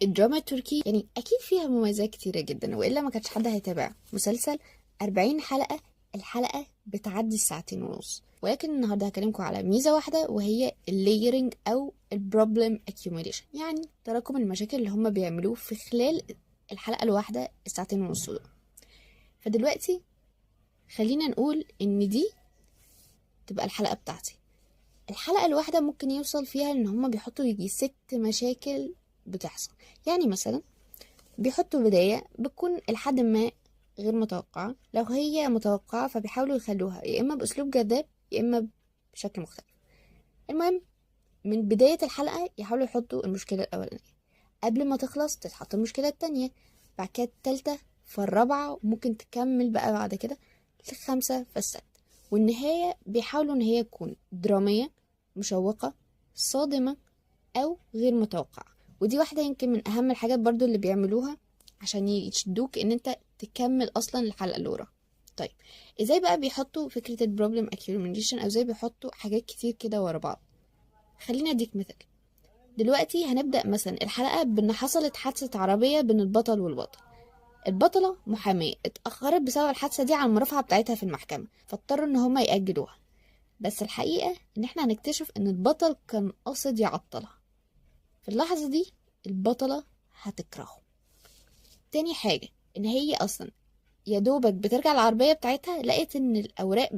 الدراما التركي يعني اكيد فيها مميزات كتيرة جدا، والا ما كانش حد هيتابع مسلسل 40 حلقة. الحلقة بتعدي 2.5 ساعة، ولكن النهاردة هكلمكم على ميزة واحدة، وهي الليرنج او البروبلم accumulation، يعني تراكم المشاكل اللي هم بيعملوه في خلال الحلقة الواحدة 2.5 ساعة دول. فدلوقتي خلينا نقول ان دي تبقى الحلقة بتاعتي. الحلقة الواحدة ممكن يوصل فيها ان هما بيحطوا يجي 6 مشاكل بتحصل. يعني مثلا بيحطوا بداية بتكون لحد ما غير متوقعة، لو هي متوقعة فبيحاولوا يخلوها يا إما بأسلوب جذاب يا إما بشكل مختلف. المهم من بداية الحلقة يحاولوا يحطوا المشكلة الأولانية، قبل ما تخلص تتحط المشكلة التانية، بعد كده التالتة، فالرابعة ممكن تكمل بقى بعد كده الخامسة فالسادسة. والنهاية بيحاولوا إن هي تكون درامية، مشوقة، صادمة، أو غير متوقعة. ودي واحدة يمكن من أهم الحاجات برضو اللي بيعملوها عشان يشدوك إن أنت تكمل أصلا الحلقة اللي وراها. طيب إزاي بقى بيحطوا فكرة البروبلم accumulation، أو إزاي بيحطوا حاجات كتير كده ورا بعض؟ خلينا أديك مثال. دلوقتي هنبدأ مثلا الحلقة بأن حصلت حادثة عربية بين البطل والبطل. البطلة محامية اتأخرت بسبب الحادثة دي عن المرافعة بتاعتها في المحكمة، فاضطروا إن هما يأجلوها. بس الحقيقة إن احنا هنكتشف إن البطل كان قاصد يعطلها. في اللحظة دي البطلة هتكرهه. تاني حاجة إن هي أصلا يا دوبك بترجع العربية بتاعتها لقيت إن الأوراق